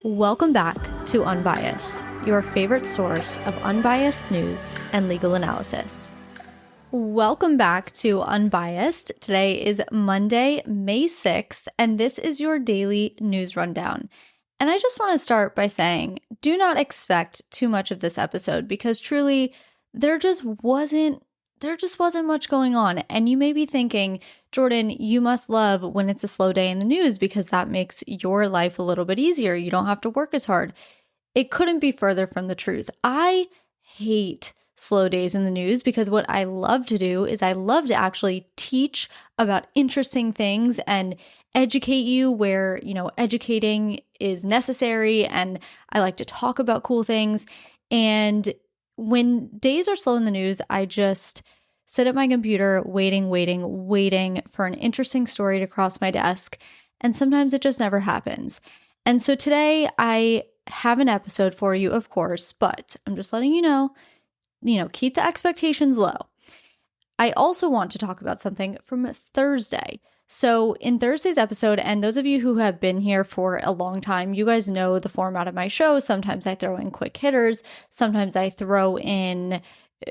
Welcome back to Unbiased, your favorite source of unbiased news and legal analysis. Welcome back to Unbiased. Today is Monday, May 6th, and this is your daily news rundown. And I just want to start by saying, do not expect too much of this episode because truly, there just wasn't much going on. And you may be thinking, Jordan, you must love when it's a slow day in the news because that makes your life a little bit easier. You don't have to work as hard. It couldn't be further from the truth. I hate slow days in the news because what I love to do is I love to actually teach about interesting things and educate you where, educating is necessary. And I like to talk about cool things. And when days are slow in the news, I just sit at my computer waiting for an interesting story to cross my desk. And sometimes it just never happens. And so today I have an episode for you, of course, but I'm just letting you know, keep the expectations low. I also want to talk about something from Thursday. So in Thursday's episode, and those of you who have been here for a long time, you guys know the format of my show. Sometimes I throw in quick hitters. Sometimes I throw in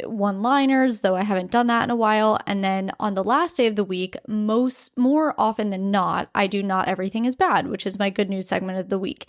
one-liners, though I haven't done that in a while. And then on the last day of the week, more often than not, I do Not Everything is Bad, which is my good news segment of the week.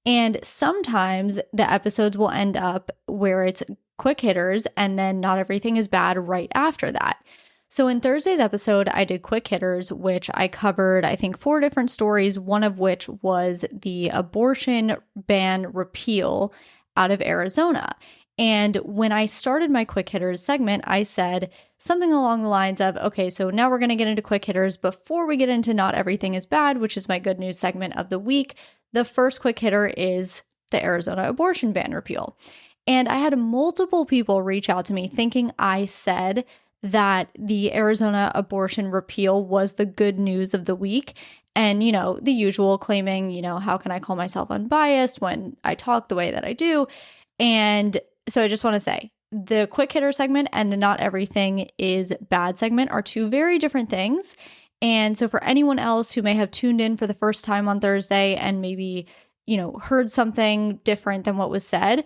And sometimes the episodes will end up where it's quick hitters and then Not Everything is Bad right after that. So in Thursday's episode, I did quick hitters, which I covered, I think, 4 different stories, one of which was the abortion ban repeal out of Arizona. And when I started my quick hitters segment, I said something along the lines of, okay, so now we're going to get into quick hitters. Before we get into Not Everything is Bad, which is my good news segment of the week, the first quick hitter is the Arizona abortion ban repeal. And I had multiple people reach out to me thinking I said that the Arizona abortion repeal was the good news of the week. And, the usual claiming, how can I call myself unbiased when I talk the way that I do? And so I just want to say the quick hitter segment and the Not Everything is Bad segment are 2 very different things. And so for anyone else who may have tuned in for the first time on Thursday and maybe, heard something different than what was said,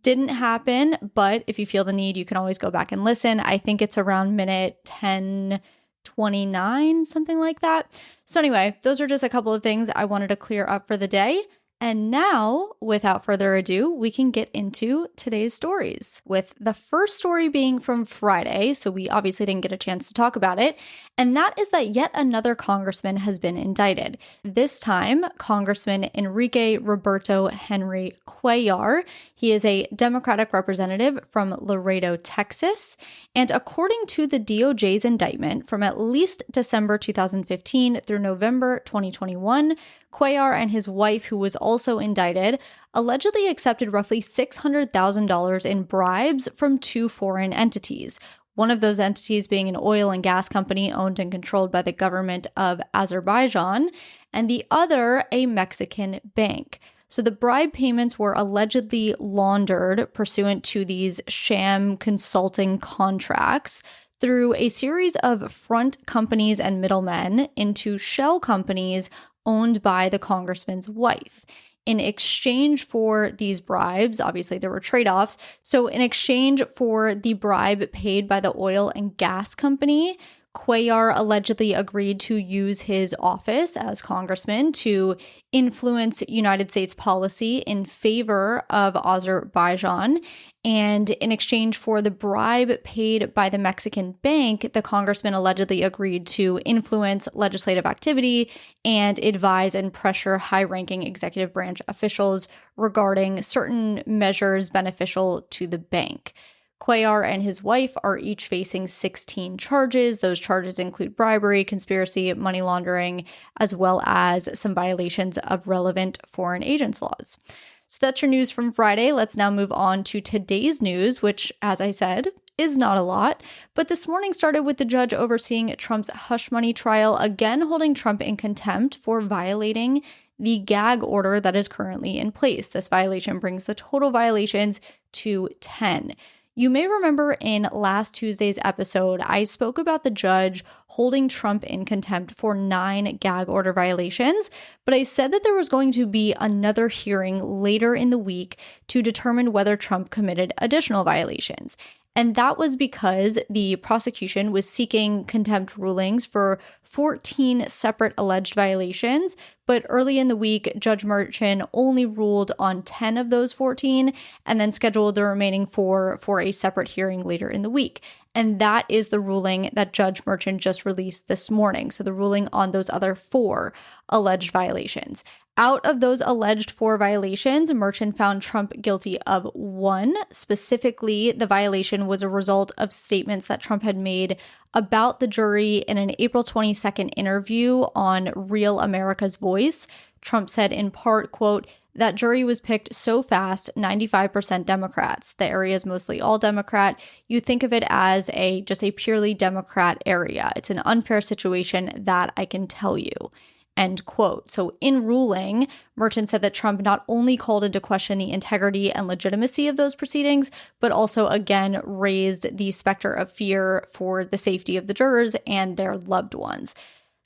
didn't happen. But if you feel the need, you can always go back and listen. I think it's around minute 10:29, something like that. So anyway, those are just a couple of things I wanted to clear up for the day. And now, without further ado, we can get into today's stories, with the first story being from Friday, so we obviously didn't get a chance to talk about it, and that is that yet another congressman has been indicted. This time, Congressman Enrique Roberto Henry Cuellar. He is a Democratic representative from Laredo, Texas, and according to the DOJ's indictment, from at least December 2015 through November 2021, Cuellar and his wife, who was also indicted, allegedly accepted roughly $600,000 in bribes from 2 foreign entities, one of those entities being an oil and gas company owned and controlled by the government of Azerbaijan, and the other a Mexican bank. So the bribe payments were allegedly laundered pursuant to these sham consulting contracts through a series of front companies and middlemen into shell companies owned by the congressman's wife. In exchange for these bribes, obviously there were trade-offs. So in exchange for the bribe paid by the oil and gas company, Cuellar allegedly agreed to use his office as congressman to influence United States policy in favor of Azerbaijan. And in exchange for the bribe paid by the Mexican bank, the congressman allegedly agreed to influence legislative activity and advise and pressure high-ranking executive branch officials regarding certain measures beneficial to the bank. Cuellar and his wife are each facing 16 charges. Those charges include bribery, conspiracy, money laundering, as well as some violations of relevant foreign agents laws. So that's your news from Friday. Let's now move on to today's news, which, as I said, is not a lot. But this morning started with the judge overseeing Trump's hush money trial, again holding Trump in contempt for violating the gag order that is currently in place. This violation brings the total violations to 10. You may remember in last Tuesday's episode, I spoke about the judge holding Trump in contempt for 9 gag order violations, but I said that there was going to be another hearing later in the week to determine whether Trump committed additional violations. And that was because the prosecution was seeking contempt rulings for 14 separate alleged violations. But early in the week, Judge Merchan only ruled on 10 of those 14 and then scheduled the remaining 4 for a separate hearing later in the week. And that is the ruling that Judge Merchan just released this morning. So the ruling on those other 4 alleged violations. Out of those alleged 4 violations, Merchan found Trump guilty of 1. Specifically, the violation was a result of statements that Trump had made about the jury in an April 22nd interview on Real America's Voice. Trump said in part, quote, "That jury was picked so fast, 95% Democrats. The area is mostly all Democrat. You think of it as just a purely Democrat area. It's an unfair situation, that I can tell you." End quote. So in ruling, Merchan said that Trump not only called into question the integrity and legitimacy of those proceedings, but also again raised the specter of fear for the safety of the jurors and their loved ones.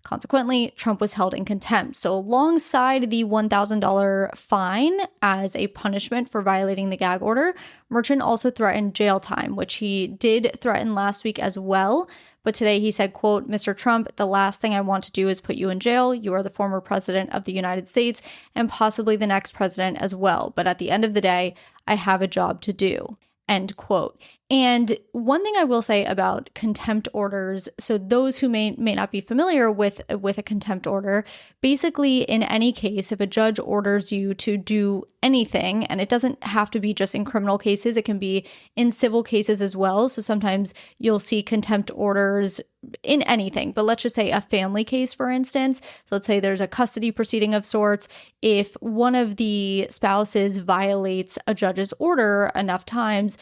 Consequently, Trump was held in contempt. So alongside the $1,000 fine as a punishment for violating the gag order, Merchan also threatened jail time, which he did threaten last week as well. But today he said, quote, "Mr. Trump, the last thing I want to do is put you in jail. You are the former president of the United States and possibly the next president as well. But at the end of the day, I have a job to do." End quote. And one thing I will say about contempt orders, so those who may not be familiar with a contempt order, basically in any case, if a judge orders you to do anything, and it doesn't have to be just in criminal cases, it can be in civil cases as well. So sometimes you'll see contempt orders in anything, but let's just say a family case, for instance. So let's say there's a custody proceeding of sorts. If one of the spouses violates a judge's order enough times,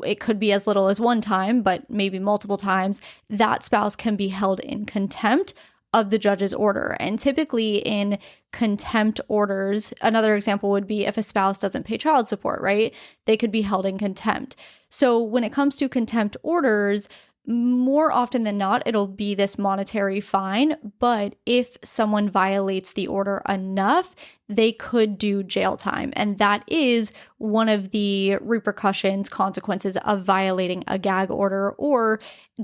it could be as little as one time, but maybe multiple times, that spouse can be held in contempt of the judge's order. And typically in contempt orders, another example would be if a spouse doesn't pay child support, right? They could be held in contempt. So when it comes to contempt orders, more often than not, it'll be this monetary fine. But if someone violates the order enough, they could do jail time. And that is one of the repercussions, consequences of violating a gag order or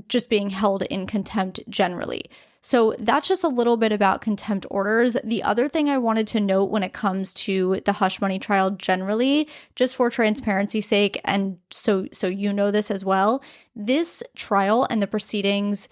just being held in contempt generally. So that's just a little bit about contempt orders. The other thing I wanted to note when it comes to the hush money trial generally, just for transparency's sake, and so you know this as well, this trial and the proceedings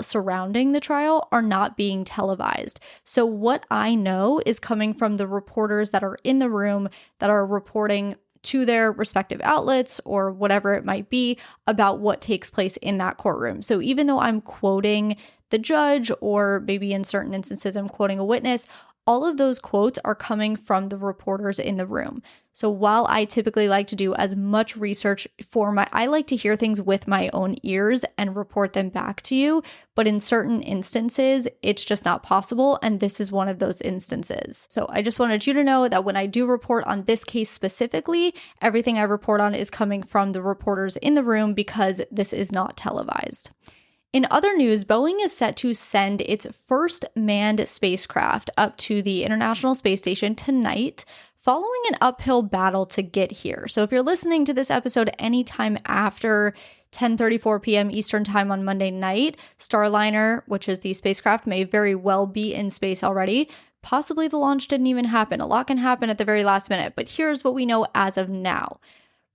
surrounding the trial are not being televised. So what I know is coming from the reporters that are in the room that are reporting to their respective outlets or whatever it might be about what takes place in that courtroom. So even though I'm quoting the judge, or maybe in certain instances I'm quoting a witness, all of those quotes are coming from the reporters in the room. So while I typically like to do as much research I like to hear things with my own ears and report them back to you, but in certain instances, it's just not possible, and this is one of those instances. So I just wanted you to know that when I do report on this case specifically, everything I report on is coming from the reporters in the room because this is not televised. In other news, Boeing is set to send its first manned spacecraft up to the International Space Station tonight, following an uphill battle to get here. So if you're listening to this episode anytime after 10:34 p.m. Eastern Time on Monday night, Starliner, which is the spacecraft, may very well be in space already. Possibly the launch didn't even happen. A lot can happen at the very last minute, but here's what we know as of now.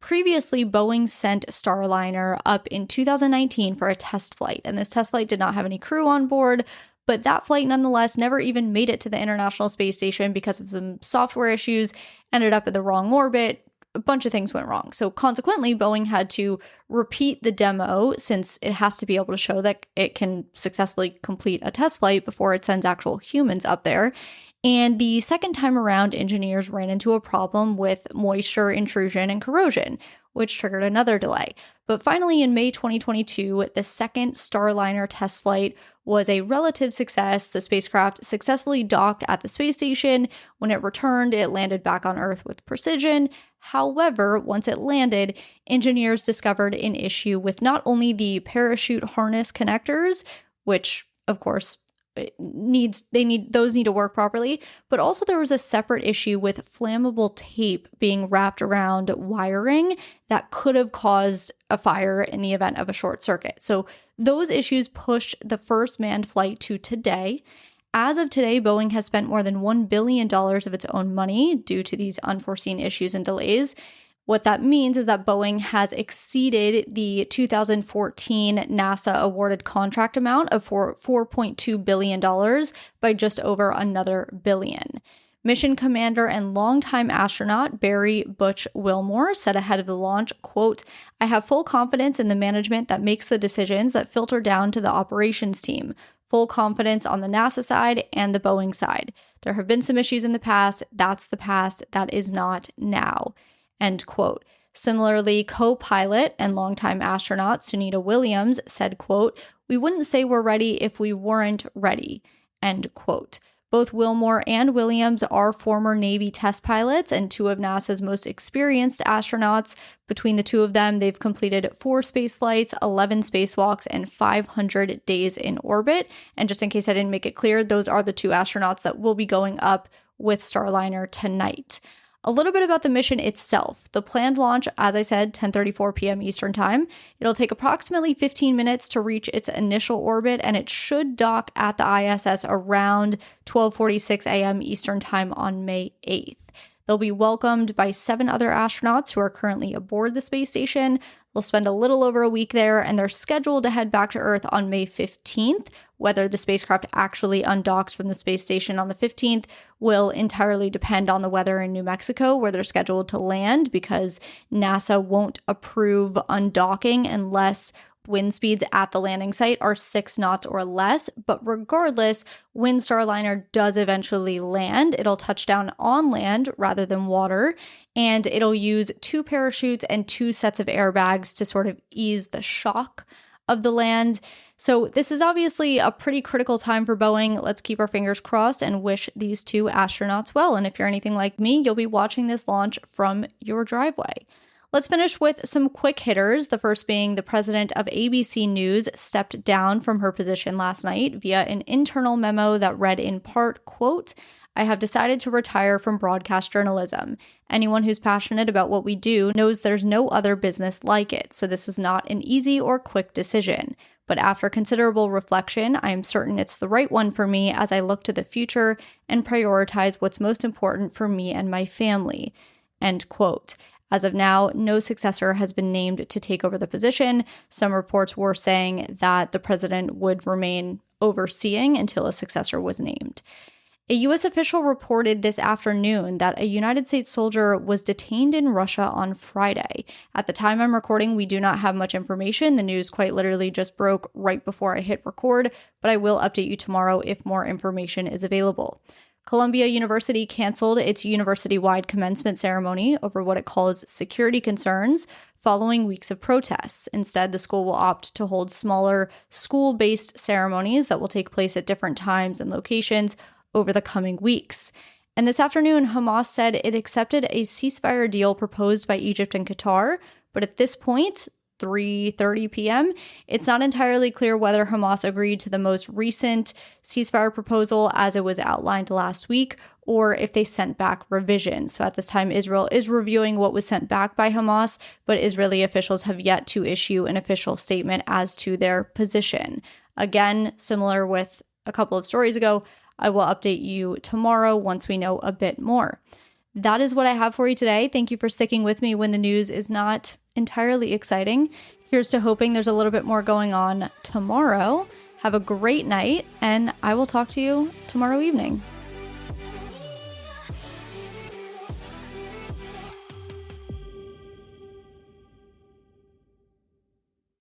Previously, Boeing sent Starliner up in 2019 for a test flight, and this test flight did not have any crew on board, but that flight nonetheless never even made it to the International Space Station because of some software issues, ended up in the wrong orbit, a bunch of things went wrong. So consequently, Boeing had to repeat the demo since it has to be able to show that it can successfully complete a test flight before it sends actual humans up there. And the second time around, engineers ran into a problem with moisture intrusion and corrosion, which triggered another delay. But finally, in May 2022, the second Starliner test flight was a relative success. The spacecraft successfully docked at the space station. When it returned, it landed back on Earth with precision. However, once it landed, engineers discovered an issue with not only the parachute harness connectors, which, of course, need to work properly, but also there was a separate issue with flammable tape being wrapped around wiring that could have caused a fire in the event of a short circuit. So those issues pushed the first manned flight to today. As of today, Boeing has spent more than $1 billion of its own money due to these unforeseen issues and delays. What that means is that Boeing has exceeded the 2014 NASA awarded contract amount of $4.2 billion by just over another billion. Mission commander and longtime astronaut Barry Butch Wilmore said ahead of the launch, quote, "I have full confidence in the management that makes the decisions that filter down to the operations team. Full confidence on the NASA side and the Boeing side. There have been some issues in the past. That's the past. That is not now." End quote. Similarly, co-pilot and longtime astronaut Sunita Williams said, quote, "We wouldn't say we're ready if we weren't ready." End quote. Both Wilmore and Williams are former Navy test pilots and two of NASA's most experienced astronauts. Between the two of them, they've completed 4 space flights, 11 spacewalks, and 500 days in orbit. And just in case I didn't make it clear, those are the 2 astronauts that will be going up with Starliner tonight. A little bit about the mission itself. The planned launch, as I said, 10:34 p.m. Eastern Time. It'll take approximately 15 minutes to reach its initial orbit, and it should dock at the ISS around 12:46 a.m. Eastern Time on May 8th. They'll be welcomed by 7 other astronauts who are currently aboard the space station. They'll spend a little over a week there, and they're scheduled to head back to Earth on May 15th. Whether the spacecraft actually undocks from the space station on the 15th will entirely depend on the weather in New Mexico, where they're scheduled to land, because NASA won't approve undocking unless wind speeds at the landing site are 6 knots or less. But regardless, when Starliner does eventually land, it'll touch down on land rather than water, and it'll use 2 parachutes and 2 sets of airbags to sort of ease the shock of the land. So this is obviously a pretty critical time for Boeing. Let's keep our fingers crossed and wish these 2 astronauts well. And if you're anything like me, you'll be watching this launch from your driveway. Let's finish with some quick hitters, the first being the president of ABC News stepped down from her position last night via an internal memo that read in part, quote, "I have decided to retire from broadcast journalism. Anyone who's passionate about what we do knows there's no other business like it, so this was not an easy or quick decision. But after considerable reflection, I am certain it's the right one for me as I look to the future and prioritize what's most important for me and my family." End quote. As of now, no successor has been named to take over the position. Some reports were saying that the president would remain overseeing until a successor was named. A U.S. official reported this afternoon that a United States soldier was detained in Russia on Friday. At the time I'm recording, we do not have much information. The news quite literally just broke right before I hit record, but I will update you tomorrow if more information is available. Columbia University canceled its university-wide commencement ceremony over what it calls security concerns following weeks of protests. Instead, the school will opt to hold smaller school-based ceremonies that will take place at different times and locations over the coming weeks. And this afternoon, Hamas said it accepted a ceasefire deal proposed by Egypt and Qatar, but at this point, 3:30 p.m., it's not entirely clear whether Hamas agreed to the most recent ceasefire proposal as it was outlined last week, or if they sent back revisions. So at this time, Israel is reviewing what was sent back by Hamas, but Israeli officials have yet to issue an official statement as to their position. Again, similar with a couple of stories ago, I will update you tomorrow once we know a bit more. That is what I have for you today. Thank you for sticking with me when the news is not entirely exciting. Here's to hoping there's a little bit more going on tomorrow. Have a great night, and I will talk to you tomorrow evening.